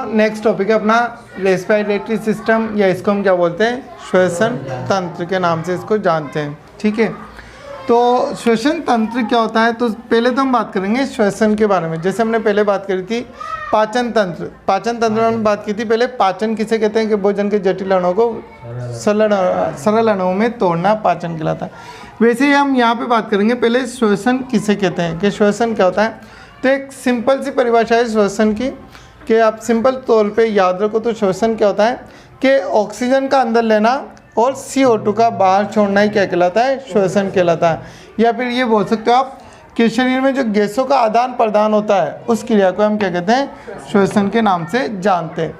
Next topic है अपना respiratory system, या इसको हम क्या बोलते हैं, श्वसन तंत्र के नाम से इसको जानते हैं। ठीक है, तो श्वसन तंत्र क्या होता है, तो पहले तो हम बात करेंगे श्वसन के बारे में। जैसे हमने पहले बात करी थी पाचन तंत्र, पाचन तंत्र में हमने बात की थी पहले, पाचन किसे कहते हैं कि भोजन के जटिल अणुओं को सरल अणुओं में तोड़ना पाचन कहलाता है। वैसे ही हम यहाँ पे बात करेंगे पहले श्वसन किसे कहते हैं, कि श्वसन क्या होता है। तो एक सिंपल सी परिभाषा है श्वसन की, कि आप सिंपल तौर पे याद रखो। तो श्वसन क्या होता है कि ऑक्सीजन का अंदर लेना और CO2 का बाहर छोड़ना ही क्या कहलाता है, श्वसन कहलाता है। या फिर ये बोल सकते हो आप कि शरीर में जो गैसों का आदान प्रदान होता है उस क्रिया को हम क्या कहते हैं, श्वसन के नाम से जानते हैं।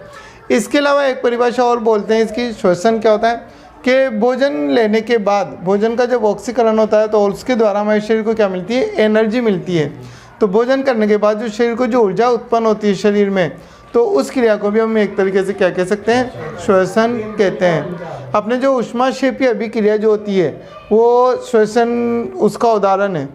इसके अलावा एक परिभाषा और बोलते हैं इसकी, श्वसन क्या होता है कि भोजन लेने के बाद, भोजन का जब ऑक्सीकरण होता है तो उसके द्वारा हमारे शरीर को क्या मिलती है, एनर्जी मिलती है। तो भोजन करने के बाद जो शरीर को जो ऊर्जा उत्पन्न होती है शरीर में, तो उस क्रिया को भी हम एक तरीके से क्या कह सकते हैं, श्वसन कहते हैं। अपने जो ऊष्माक्षेपीय अभिक्रिया जो होती है वो श्वसन उसका उदाहरण है।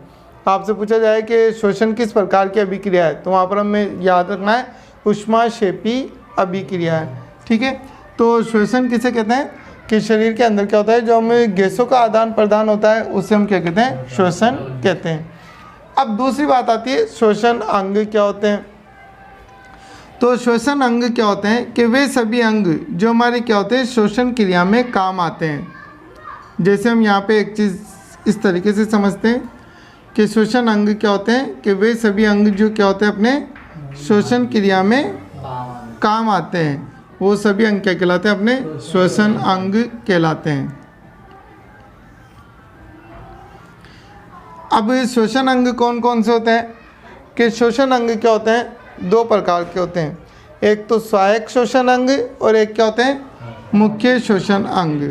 आपसे पूछा जाए कि श्वसन किस प्रकार की अभिक्रिया है, तो वहाँ पर हमें याद रखना है ऊष्माक्षेपी अभिक्रिया है। ठीक है, तो श्वसन किसे कहते हैं कि शरीर के अंदर क्या होता है, जो हमें गैसों का आदान प्रदान होता है उसे हम क्या कहते हैं, श्वसन कहते हैं। अब दूसरी बात आती है श्वसन अंग क्या होते हैं। तो श्वसन अंग क्या होते हैं कि वे सभी अंग जो हमारे क्या होते हैं, श्वसन क्रिया में काम आते हैं। जैसे हम यहाँ पे एक चीज़ इस तरीके से समझते हैं कि श्वसन अंग क्या होते हैं कि वे सभी अंग जो क्या होते हैं अपने श्वसन क्रिया में काम आते हैं, वो सभी अंग क्या कहलाते हैं, अपने श्वसन अंग कहलाते हैं। अब श्वसन अंग कौन कौन से होते हैं, कि श्वसन अंग क्या होते हैं, दो प्रकार के होते हैं। एक तो सहायक श्वसन अंग और एक क्या होते हैं, मुख्य श्वसन अंग।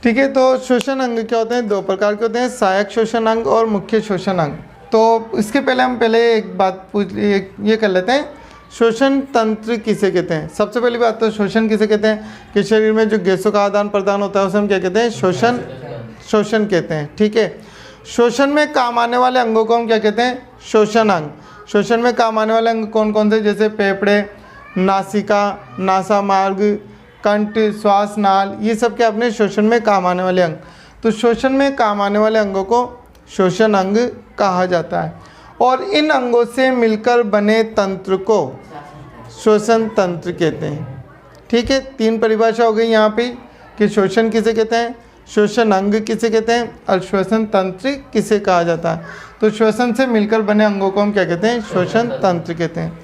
ठीक है, तो श्वसन अंग क्या होते हैं, दो प्रकार के होते हैं, सहायक श्वसन अंग और मुख्य श्वसन अंग। तो इसके पहले हम एक बात ये कर लेते हैं, श्वसन तंत्र किसे कहते हैं। सबसे पहली बात तो श्वसन किसे कहते हैं कि शरीर में जो गैसों का आदान प्रदान होता है उसे हम क्या कहते हैं, श्वसन कहते हैं। ठीक है, श्वसन में काम आने वाले अंगों को हम क्या कहते हैं, श्वसन अंग। श्वसन में काम आने वाले अंग कौन कौन से, जैसे फेफड़े, नासिका, नासा मार्ग, कंठ, श्वास नाल, ये सब क्या अपने श्वसन में काम आने वाले अंग। तो श्वसन में काम आने वाले अंगों को श्वसन अंग कहा जाता है, और इन अंगों से मिलकर बने तंत्र को श्वसन तंत्र कहते हैं। ठीक है, तीन परिभाषा हो गई यहाँ पे कि श्वसन किसे कहते हैं, श्वसन अंग किसे कहते हैं और श्वसन तंत्र किसे कहा जाता है। तो श्वसन से मिलकर बने अंगों को हम क्या कहते हैं, श्वसन तंत्र कहते हैं।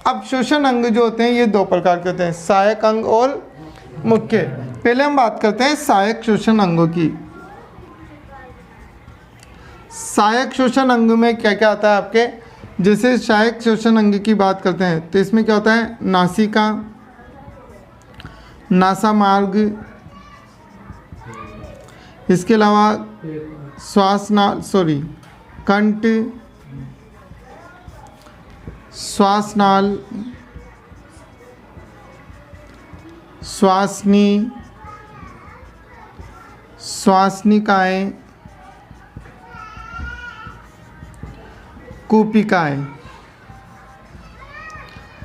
अब श्वसन अंग जो होते हैं ये दो प्रकार के होते हैं, सहायक अंग और मुख्य। पहले हम बात करते हैं सहायक श्वसन अंगों की। सहायक श्वसन अंग में क्या क्या आता है आपके, जैसे सहायक श्वसन अंग की बात करते हैं तो इसमें क्या होता है, नासिका, नासा मार्ग, इसके अलावा कंठ, श्वास नाल, श्वासनी, श्वासनिकाएं, कूपिकाएं।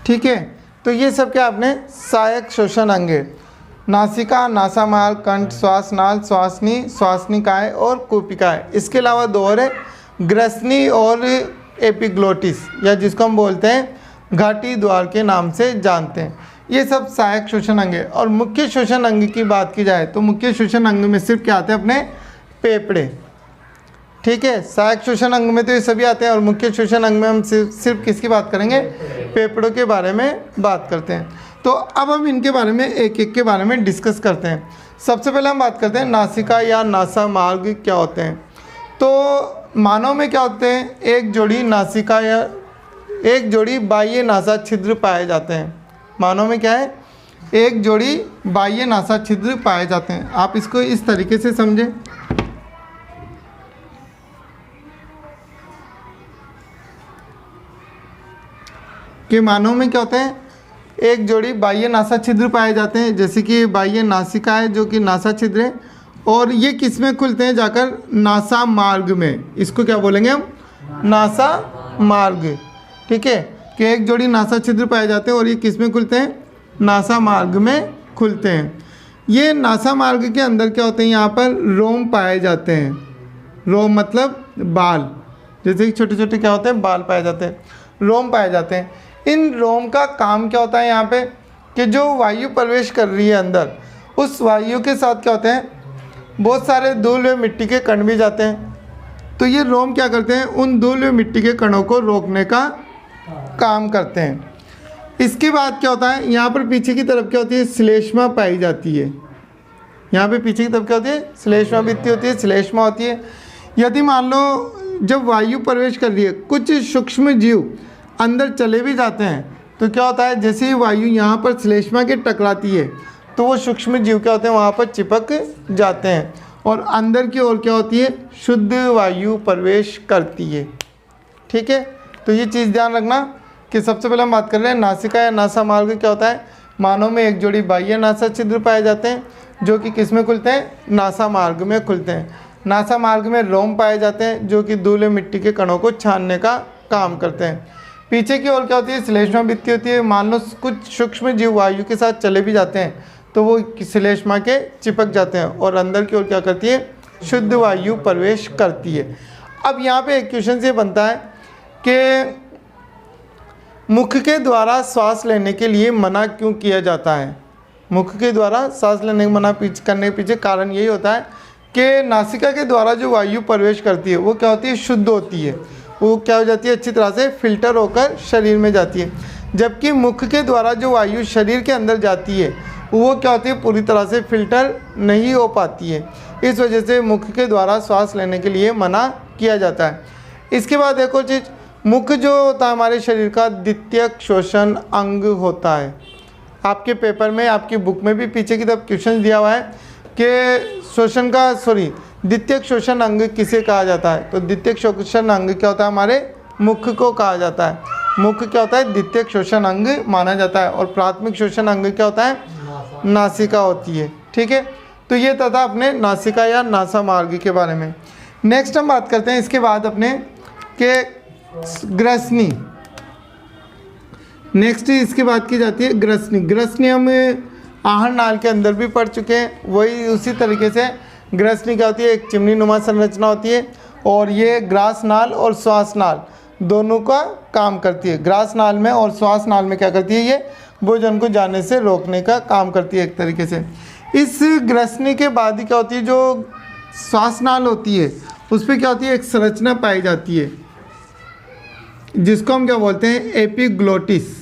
ठीक है, तो ये सब क्या आपने सहायक श्वसन अंग है, नासिका, नासा मार्ग, कंठ, श्वास नाल, श्वासनी, श्वासनिकाएं और कूपिकाएं। इसके अलावा दो और है, ग्रसनी और एपिग्लोटिस, या जिसको हम बोलते हैं घाटी द्वार के नाम से जानते हैं। ये सब सहायक श्वसन अंग है। और मुख्य श्वसन अंग की बात की जाए तो मुख्य श्वसन अंग में सिर्फ क्या आते हैं, अपने फेफड़े। ठीक है, सहायक श्वसन अंग में तो ये सभी आते हैं, और मुख्य श्वसन अंग में हम सिर्फ किसकी बात करेंगे, फेफड़ों के बारे में बात करते हैं। तो अब हम इनके बारे में एक एक के बारे में डिस्कस करते हैं। सबसे पहले हम बात करते हैं नासिका या नासा मार्ग क्या होते हैं। तो मानव में क्या होते हैं, एक जोड़ी नासिका या एक जोड़ी बाह्य नासा छिद्र पाए जाते हैं। मानव में क्या है, एक जोड़ी बाह्य नासा छिद्र पाए जाते हैं। आप इसको इस तरीके से समझें कि मानव में क्या होते हैं, एक जोड़ी बाह्य नासा छिद्र पाए जाते हैं, जैसे कि बाह्य नासिका है जो कि नासा छिद्र है, और ये किस में खुलते हैं? जाकर नासा मार्ग में। इसको क्या बोलेंगे हम? नासा मार्ग। ठीक है, कि एक जोड़ी नासा छिद्र पाए जाते हैं और ये किस में खुलते हैं? नासा मार्ग में खुलते हैं। ये नासा मार्ग के अंदर क्या होते हैं? यहाँ पर रोम पाए जाते हैं। रोम मतलब बाल, जैसे कि छोटे छोटे क्या होते हैं? बाल पाए जाते हैं, रोम पाए जाते हैं। इन रोम का काम क्या होता है यहाँ पे? कि जो वायु प्रवेश कर रही है अंदर, उस वायु के साथ क्या होते हैं? बहुत सारे धूल व मिट्टी के कण भी जाते हैं। तो ये रोम क्या करते हैं? उन धूल व मिट्टी के कणों को रोकने का काम करते हैं। इसके बाद क्या होता है? यहाँ पर पीछे की तरफ क्या होती है? श्लेष्मा पाई जाती है। यहाँ पे पीछे की तरफ क्या होती है? श्लेष्मा भित्ति होती है, श्लेष्मा होती है। यदि मान लो जब वायु प्रवेश कर रही है, कुछ सूक्ष्म जीव अंदर चले भी जाते हैं, तो क्या होता है? जैसे ही वायु यहाँ पर श्लेष्मा के टकराती है, तो वो सूक्ष्म जीव क्या होते हैं? वहाँ पर चिपक जाते हैं और अंदर की ओर क्या होती है? शुद्ध वायु प्रवेश करती है। ठीक है, तो ये चीज़ ध्यान रखना कि सबसे पहले हम बात कर रहे हैं नासिका या नासा मार्ग क्या होता है। मानव में एक जोड़ी बाह्य नासा छिद्र पाए जाते हैं जो कि किस में खुलते हैं? नासा मार्ग में खुलते हैं। नासा मार्ग में रोम पाए जाते हैं जो कि धूल मिट्टी के कणों को छानने का काम करते हैं। पीछे की ओर क्या होती है? श्लेष्मा भित्ति होती है। मान लो कुछ सूक्ष्म जीव वायु के साथ चले भी जाते हैं तो वो श्लेष्मा के चिपक जाते हैं और अंदर की ओर क्या करती है? शुद्ध वायु प्रवेश करती है। अब यहाँ पे एक क्वेश्चन ये बनता है कि मुख के द्वारा श्वास लेने के लिए मना क्यों किया जाता है? मुख के द्वारा सांस लेने के मना करने के पीछे कारण यही होता है कि नासिका के द्वारा जो वायु प्रवेश करती है वो क्या होती है? शुद्ध होती है। वो क्या हो जाती है? अच्छी तरह से फिल्टर होकर शरीर में जाती है। जबकि मुख के द्वारा जो वायु शरीर के अंदर जाती है वो क्या होती है? पूरी तरह से फिल्टर नहीं हो पाती है। इस वजह से मुख के द्वारा श्वास लेने के लिए मना किया जाता है। इसके बाद एक और चीज़, मुख जो होता है हमारे शरीर का द्वितीयक श्वसन अंग होता है। आपके पेपर में, आपकी बुक में भी पीछे की तरफ क्वेश्चन दिया हुआ है कि द्वितीयक श्वसन अंग किसे कहा जाता है? तो द्वितीयक श्वसन अंग क्या होता है? हमारे मुख को कहा जाता है। मुख क्या होता है? द्वितीयक श्वसन अंग माना जाता है। और प्राथमिक श्वसन अंग क्या होता है? नासिका होती है। ठीक है, तो ये था अपने नासिका या नासा मार्ग के बारे में। नेक्स्ट हम बात करते हैं इसके बाद अपने के ग्रसनी। नेक्स्ट इसके बाद की जाती है ग्रसनी। ग्रसनी हम आहर नाल के अंदर भी पढ़ चुके हैं। वही उसी तरीके से ग्रसनी क्या होती है? एक चिमनी नुमा संरचना होती है और ये ग्रास नाल और श्वास नाल दोनों का काम करती है। ग्रास नाल में और श्वास नाल में क्या करती है? ये भोजन को जाने से रोकने का काम करती है एक तरीके से। इस ग्रसनी के बाद ही क्या होती है? जो श्वास नाल होती है उस पर क्या होती है? एक संरचना पाई जाती है जिसको हम क्या बोलते हैं? एपिग्लोटिस।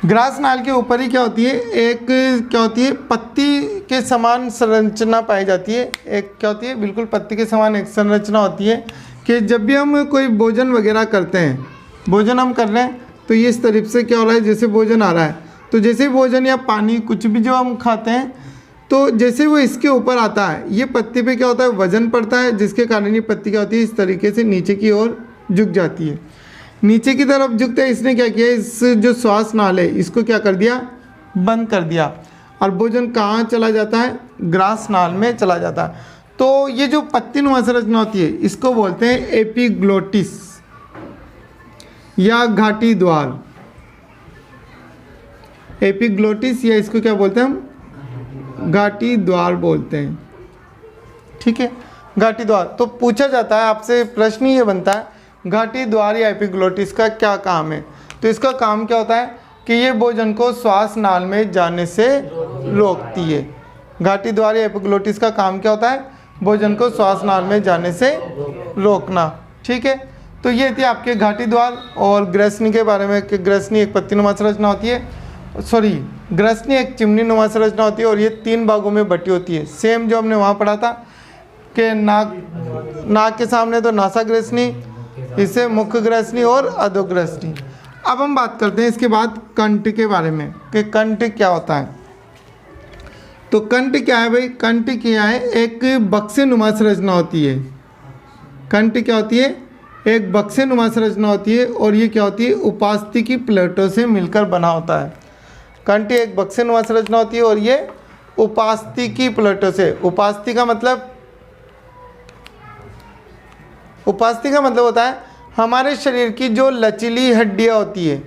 ग्रास नाल के ऊपर ही क्या होती है? एक क्या होती है? पत्ती के समान संरचना पाई जाती है। एक क्या होती है? बिल्कुल पत्ती के समान एक संरचना होती है कि जब भी हम कोई भोजन वगैरह करते हैं, भोजन हम कर रहे हैं तो ये इस तरीके से क्या हो रहा है? जैसे भोजन आ रहा है तो जैसे भोजन या पानी कुछ भी जो हम खाते हैं तो जैसे वो इसके ऊपर आता है, ये पत्ती पे क्या होता है? वजन पड़ता है, जिसके कारण ये पत्ती क्या होती है? इस तरीके से नीचे की ओर झुक जाती है। नीचे की तरफ झुकते हैं, इसने क्या किया? इस जो श्वास नाल है इसको क्या कर दिया? बंद कर दिया और भोजन कहाँ चला जाता है? ग्रास नाल में चला जाता है। तो ये जो पत्ती नुमा संरचना होती है इसको बोलते हैं एपिग्लोटिस या घाटी द्वार। एपिग्लोटिस या इसको क्या बोलते हैं हम? घाटी द्वार बोलते हैं। ठीक है, घाटी द्वार। तो पूछा जाता है आपसे, प्रश्न ये बनता है घाटी द्वार या एपिग्लोटिस का क्या काम है? तो इसका काम क्या होता है कि ये भोजन को श्वास नाल में जाने से रोकती है। घाटी द्वार या एपिग्लोटिस का काम क्या होता है? भोजन को श्वास नाल में जाने से रोकना। ठीक है, तो ये थी आपके घाटी द्वार। और ग्रसनी के बारे में कि ग्रसनी एक पत्ती नुमा संरचना होती है, ग्रसनी एक चिमनी नुमा संरचना होती है और ये 3 भागों में बटी होती है। सेम जो हमने वहाँ पढ़ा था कि नाक के सामने तो नासा ग्रसनी, इसे मुख ग्रसनी और अधोग्रसनी। अब हम बात करते हैं इसके बाद कंठ के बारे में कि कंठ क्या होता है। तो कंठ क्या है भाई? कंठ क्या है? एक बक्से नुमा संरचना होती है। कंठ क्या होती है? एक बक्सेनुमा संरचना होती है और ये क्या होती है, उपास्थि की प्लेटों से मिलकर बना होता है। कंठ एक बक्सेनुमा संरचना होती है और ये उपास्थि की प्लेटों से, उपास्थि का मतलब होता है हमारे शरीर की जो लचीली हड्डियाँ होती है,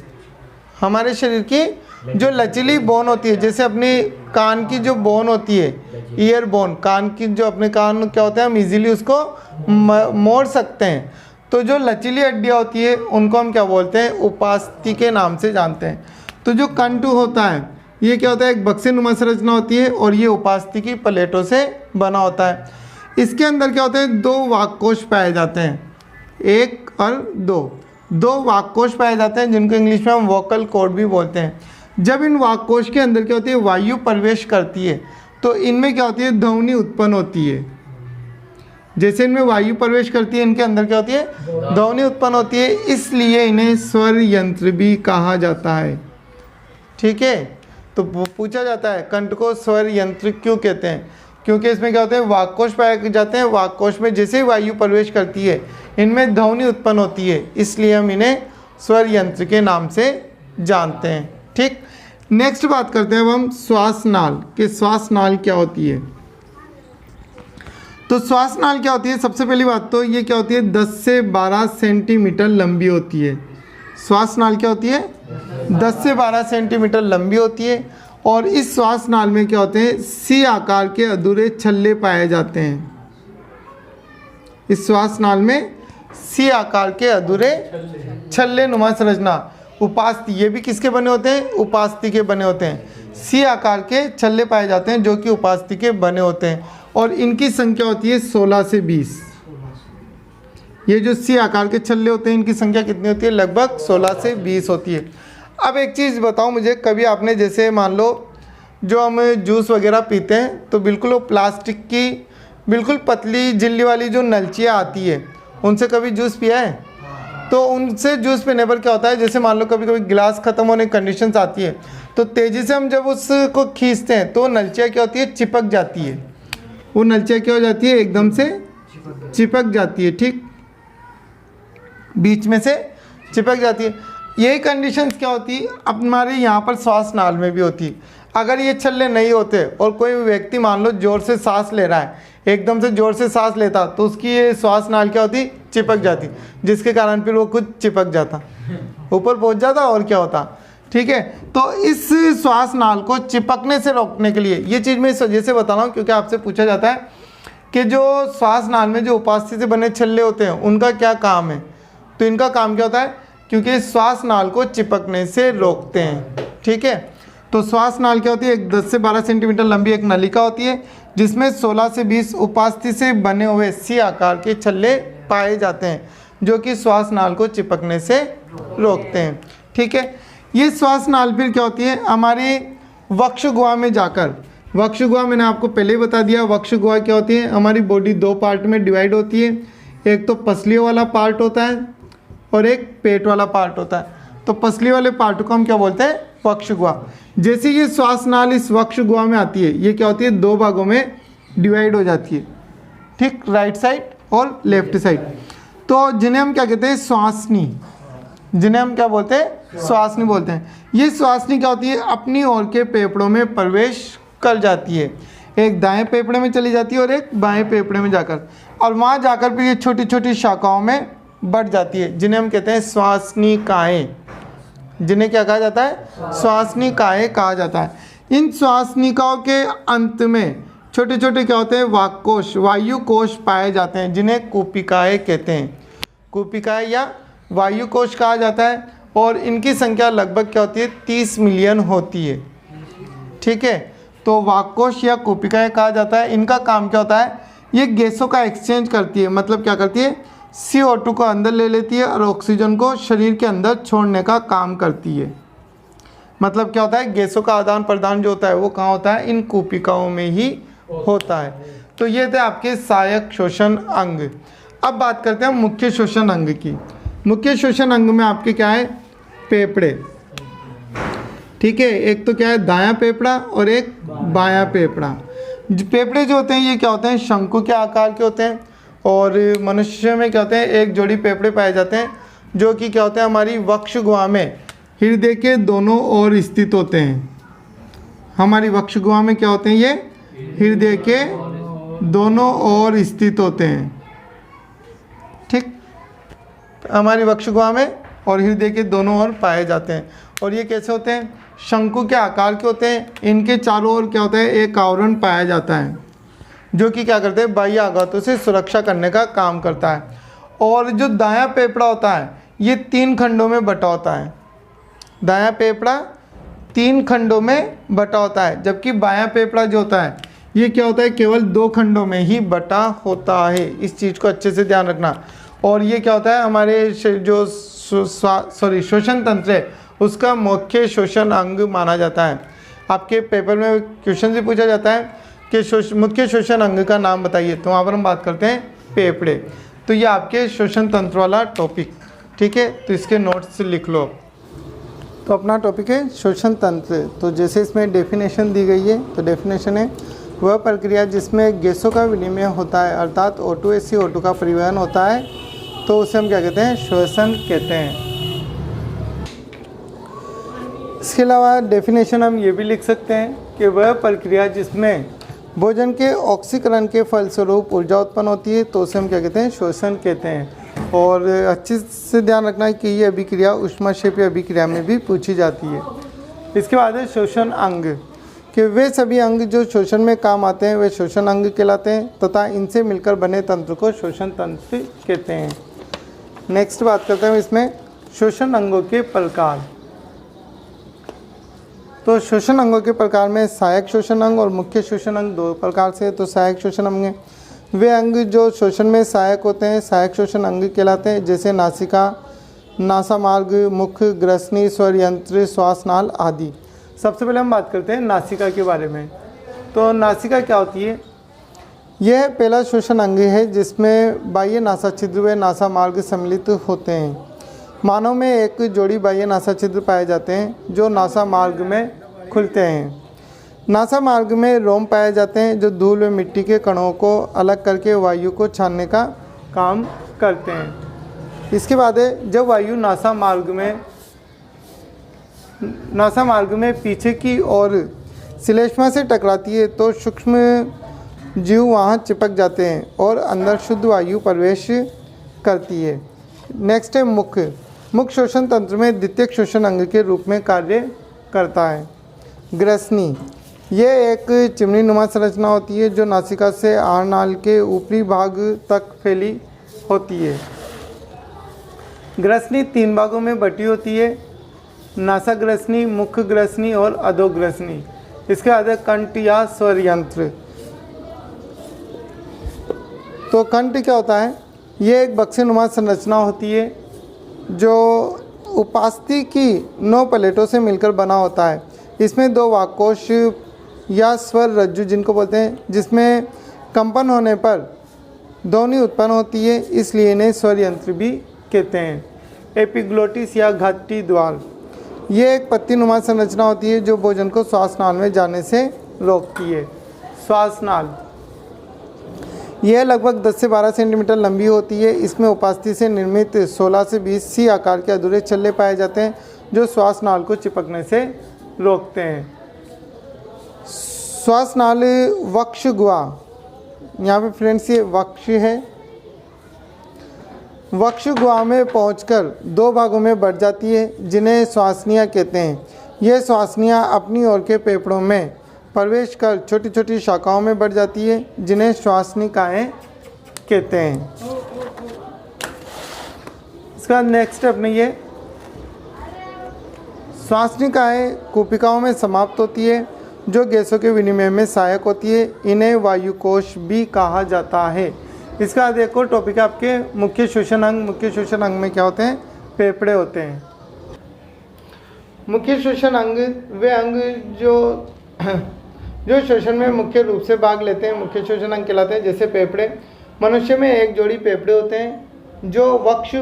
हमारे शरीर की जो लचीली बोन होती है, जैसे अपनी कान की जो बोन होती है, ईयर बोन, कान की जो अपने कान क्या होता है हम इजीली उसको मोड़ सकते हैं, तो जो लचीली हड्डियाँ होती है उनको हम क्या बोलते हैं, उपास्थि के नाम से जानते हैं। तो जो कंठ होता है ये क्या होता है, एक बक्सेनुमा संरचना होती है और ये उपास्थि की प्लेटों से बना होता है। इसके अंदर क्या होते हैं, 2 वाक्कोश पाए जाते हैं, 1 और 2 वाक्कोश पाए जाते हैं जिनको इंग्लिश में हम वोकल कॉर्ड भी बोलते हैं। जब इन वाक्कोश के अंदर क्या होती है, वायु प्रवेश करती है तो इनमें क्या होती है, ध्वनि उत्पन्न होती है। जैसे इनमें वायु प्रवेश करती है इनके अंदर क्या होती है, ध्वनि उत्पन्न होती है, इसलिए इन्हें स्वर यंत्र भी कहा जाता है। ठीक है, तो पूछा जाता है कंठ को स्वर यंत्र क्यों कहते हैं, क्योंकि इसमें क्या होते हैं, वाक्कोश पाए जाते हैं, वाक्कोश में जैसे ही वायु प्रवेश करती है इनमें ध्वनि उत्पन्न होती है, इसलिए हम इन्हें स्वर यंत्र के नाम से जानते हैं। ठीक, नेक्स्ट बात करते हैं अब हम श्वास नाल कि श्वास नाल क्या होती है। तो श्वास नाल क्या होती है, सबसे पहली बात तो ये क्या होती है, 10 से 12 सेंटीमीटर लंबी होती है। श्वास नाल क्या होती है, 10 से 12 सेंटीमीटर लंबी होती है और इस श्वास नाल में क्या होते हैं, सी आकार के अधूरे छल्ले पाए जाते हैं। इस श्वास नाल में सी आकार के अधूरे छल्ले नुमा संरचना, उपास्थि, ये भी किसके बने होते हैं, उपास्थि के बने होते हैं। सी आकार के छल्ले पाए जाते हैं जो कि उपास्थि के बने होते हैं और इनकी संख्या होती है 16 से 20। ये जो सी आकार के छल्ले होते हैं इनकी संख्या कितनी होती है, लगभग 16 से 20 होती है। अब एक चीज़ बताओ मुझे, कभी आपने जैसे मान लो जो हम जूस वगैरह पीते हैं तो बिल्कुल वो प्लास्टिक की बिल्कुल पतली झिल्ली वाली जो नलचियाँ आती है उनसे कभी जूस पिया है? तो उनसे जूस पीने पर क्या होता है, जैसे मान लो कभी कभी गिलास ख़त्म होने की कंडीशंस आती है तो तेज़ी से हम जब उसको खींचते हैं तो नलचिया क्या होती है, चिपक जाती है। वो नलचिया क्या हो जाती है, एकदम से चिपक जाती है। ठीक, बीच में से चिपक जाती है। यही कंडीशंस क्या होती है हमारे यहाँ पर श्वास नाल में भी होती है। अगर ये छल्ले नहीं होते और कोई व्यक्ति मान लो ज़ोर से सांस ले रहा है, एकदम से ज़ोर से सांस लेता तो उसकी ये श्वास नाल क्या होती, चिपक जाती, जिसके कारण फिर वो खुद चिपक जाता, ऊपर पहुंच जाता और क्या होता। ठीक है, तो इस श्वास नाल को चिपकने से रोकने के लिए ये चीज़ मैं इस वजह से बता रहा हूँ क्योंकि आपसे पूछा जाता है कि जो श्वास नाल में जो उपास्थि से बने छल्ले होते हैं उनका क्या काम है। तो इनका काम क्या होता है, क्योंकि श्वास नाल को चिपकने से रोकते हैं। ठीक है, तो श्वास नाल क्या होती है, एक 10 से 12 सेंटीमीटर लंबी एक नलिका होती है जिसमें 16 से 20 उपास्थि से बने हुए सी आकार के छल्ले पाए जाते हैं जो कि श्वास नाल को चिपकने से रोकते हैं। ठीक है, ये श्वास नाल फिर क्या होती है, हमारी वक्ष गुहा में जाकर, वक्ष गुहा मैंने आपको पहले ही बता दिया, वक्ष गुहा क्या होती है, हमारी बॉडी 2 पार्ट में डिवाइड होती है, एक तो पसलियों वाला पार्ट होता है और एक पेट वाला पार्ट होता है। तो पसली वाले पार्ट को हम क्या बोलते हैं, वक्ष गुहा। जैसे ये श्वास नाल इस वक्ष गुहा में आती है ये क्या होती है, 2 भागों में डिवाइड हो जाती है। ठीक, राइट साइड और लेफ्ट साइड। तो जिन्हें हम क्या कहते हैं, श्वासनी, जिन्हें हम क्या बोलते हैं, श्वासनी बोलते हैं। ये श्वासनी क्या होती है, अपनी ओर के फेफड़ों में प्रवेश कर जाती है, एक दाएं फेफड़े में चली जाती है और एक बाएं फेफड़े में जाकर, और वहाँ जाकर फिर ये छोटी छोटी शाखाओं में बढ़ जाती है जिन्हें हम कहते हैं श्वासनिकाएं। जिन्हें क्या कहा जाता है, श्वासनिकाएं कहा जाता है। इन श्वासनिकाओं के अंत में छोटे छोटे क्या होते हैं, वाक्कोश, वायु कोश पाए जाते हैं जिन्हें कूपिकाएं कहते हैं। कूपिकाएं या वायु कोश कहा जाता है और इनकी संख्या लगभग क्या होती है, 30 मिलियन होती है। ठीक है, तो वाक्कोश या कूपिकाएं कहा जाता है। इनका काम क्या होता है, ये गैसों का एक्सचेंज करती है, मतलब क्या करती है, CO2 को अंदर ले लेती है और ऑक्सीजन को शरीर के अंदर छोड़ने का काम करती है। मतलब क्या होता है, गैसों का आदान प्रदान जो होता है वो कहाँ होता है, इन कूपिकाओं में ही होता है। तो ये थे आपके सहायक श्वसन अंग। अब बात करते हैं मुख्य श्वसन अंग की। मुख्य श्वसन अंग में आपके क्या है, फेफड़े। ठीक है, एक तो क्या है, दायां फेफड़ा और एक बायां फेफड़ा। फेफड़े जो होते हैं ये क्या होते हैं, शंकु के आकार के होते हैं। और मनुष्य में क्या होते हैं, एक जोड़ी फेफड़े पाए जाते हैं जो कि क्या होते हैं, हमारी वक्ष गुहा में हृदय के दोनों ओर स्थित होते हैं। हमारी वक्ष गुहा में क्या होते हैं, ये हृदय के दोनों ओर स्थित होते हैं। ठीक, हमारी वक्ष गुहा में और हृदय के दोनों ओर पाए जाते हैं। और ये कैसे होते हैं, शंकु के आकार के होते हैं। इनके चारों ओर क्या होता है, एक आवरण पाया जाता है जो कि क्या करते हैं, बाह्य आघातों से सुरक्षा करने का काम करता है। और जो दायां फेफड़ा होता है ये 3 खंडों में बटा होता है। दायां फेफड़ा 3 खंडों में बटा होता है, जबकि बायां फेफड़ा जो होता है ये क्या होता है, केवल 2 खंडों में ही बटा होता है। इस चीज़ को अच्छे से ध्यान रखना। और ये क्या होता है, हमारे जो श्वसन तंत्र है उसका मुख्य श्वसन अंग माना जाता है। आपके पेपर में क्वेश्चन भी पूछा जाता है कि मुख्य श्वसन अंग का नाम बताइए, तो वहाँ पर हम बात करते हैं फेफड़े। तो ये आपके श्वसन तंत्र वाला टॉपिक, ठीक है। तो इसके नोट्स लिख लो। तो अपना टॉपिक है श्वसन तंत्र। तो जैसे इसमें डेफिनेशन दी गई है, तो डेफिनेशन है वह प्रक्रिया जिसमें गैसों का विनिमय होता है, अर्थात O2 CO2 का परिवहन होता है, तो उसे हम क्या कहते हैं, श्वसन कहते हैं। इसके अलावा डेफिनेशन हम ये भी लिख सकते हैं कि वह प्रक्रिया जिसमें भोजन के ऑक्सीकरण के फलस्वरूप ऊर्जा उत्पन्न होती है, तो उसे हम क्या कहते हैं, श्वसन कहते हैं। और अच्छे से ध्यान रखना है कि ये अभिक्रिया ऊष्माक्षेपी अभिक्रिया में भी पूछी जाती है। इसके बाद है श्वसन अंग, कि वे सभी अंग जो शोषण में काम आते हैं वे श्वसन अंग कहलाते हैं तथा इनसे मिलकर बने तंत्र को श्वसन तंत्र कहते हैं। नेक्स्ट बात करते हैं इसमें श्वसन अंगों के प्रकार। तो श्वसन अंगों के प्रकार में सहायक श्वसन अंग और मुख्य श्वसन अंग 2 प्रकार से। तो सहायक श्वसन अंग हैं वे अंग जो श्वसन में सहायक होते हैं, सहायक श्वसन अंग कहलाते हैं, जैसे नासिका, नासामार्ग, मुख, ग्रसनी, स्वर यंत्र, श्वासनाल आदि। सबसे पहले हम बात करते हैं नासिका के बारे में। तो नासिका क्या होती है, यह पहला श्वसन अंग है जिसमें बाह्य नासा छिद्र व नासा मार्ग सम्मिलित होते हैं। मानव में एक जोड़ी बाह्य नासा छिद्र पाए जाते हैं जो नासा मार्ग में खुलते हैं। नासा मार्ग में रोम पाए जाते हैं जो धूल व मिट्टी के कणों को अलग करके वायु को छानने का काम करते हैं। इसके बाद है जब वायु नासा मार्ग में पीछे की ओर श्लेष्मा से टकराती है तो सूक्ष्म जीव वहाँ चिपक जाते हैं और अंदर शुद्ध वायु प्रवेश करती है। नेक्स्ट है मुख। मुख श्वसन तंत्र में द्वितीयक श्वसन अंग के रूप में कार्य करता है। ग्रसनी, यह एक चिमनी नुमा संरचना होती है जो नासिका से आहारनाल के ऊपरी भाग तक फैली होती है। ग्रसनी 3 भागों में बटी होती है, नासाग्रसनी, मुख ग्रसनी और अधोग्रसनी। इसके बाद कंठ या स्वर यंत्र। तो कंठ क्या होता है, ये एक बक्सेनुमा संरचना होती है जो उपास्थि की 9 प्लेटों से मिलकर बना होता है। इसमें 2 वाक्कोश या स्वर रज्जु जिनको बोलते हैं, जिसमें कंपन होने पर ध्वनि उत्पन्न होती है, इसलिए इन्हें स्वर यंत्र भी कहते हैं। एपिग्लोटिस या घाटी द्वार, ये एक पत्तीनुमा संरचना होती है जो भोजन को श्वासनाल में जाने से रोकती है। श्वासनाल, यह लगभग 10 से 12 सेंटीमीटर लंबी होती है। इसमें उपास्थि से निर्मित 16 से 20 सी आकार के अधूरे छल्ले पाए जाते हैं जो श्वासनाल को चिपकने से रोकते हैं। श्वासनाल वक्ष गुहा, यहाँ पे फ्रेंड्स ये वक्ष है, वक्ष गुहा में पहुंचकर 2 भागों में बढ़ जाती है जिन्हें श्वासनियाँ कहते हैं। यह श्वासनियाँ अपनी ओर के फेफड़ों में प्रवेश कर छोटी छोटी शाखाओं में बढ़ जाती है जिन्हें श्वासनिकाएँ कहते हैं। इसका नेक्स्ट अपने ये श्वासनिकाएँ कूपिकाओं में समाप्त होती है जो गैसों के विनिमय में सहायक होती है। इन्हें वायुकोश भी कहा जाता है। इसका बाद एक और टॉपिक है आपके मुख्य श्वसन अंग। मुख्य श्वसन अंग में क्या होते हैं, फेफड़े होते हैं। मुख्य श्वसन अंग वे अंग जो श्वसन में मुख्य रूप से भाग लेते हैं मुख्य श्वसन अंग कहलाते हैं, जैसे फेफड़े। मनुष्य में एक जोड़ी फेफड़े होते हैं जो वक्ष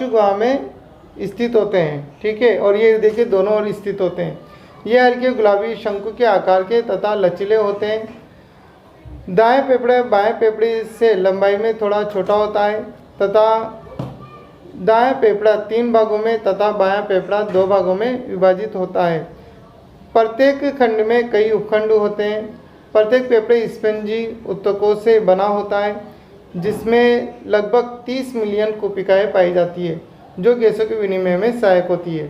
गुहा में स्थित होते हैं, ठीक है। और ये देखिए दोनों ओर स्थित होते हैं। ये हल्के गुलाबी शंकु के आकार के तथा लचीले होते हैं। दाएं फेफड़े बाएं फेफड़े से लंबाई में थोड़ा छोटा होता है तथा दाएं फेफड़ा 3 भागों में तथा बायां फेफड़ा 2 भागों में विभाजित होता है। प्रत्येक खंड में कई उपखंड होते हैं। प्रत्येक फेफड़े स्पंजी ऊतकों से बना होता है जिसमें लगभग 30 मिलियन कोशिकाएं पाई जाती है जो गैसों के विनिमय में सहायक होती है।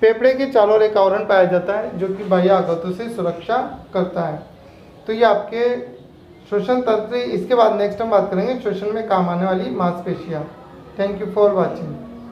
फेफड़े के चारों ओर एक आवरण पाया जाता है जो कि बाह्य आघातों से सुरक्षा करता है। तो ये आपके श्वसन तंत्र। इसके बाद नेक्स्ट हम बात करेंगे श्वसन में काम आने वाली मांसपेशियाँ। Thank you for watching.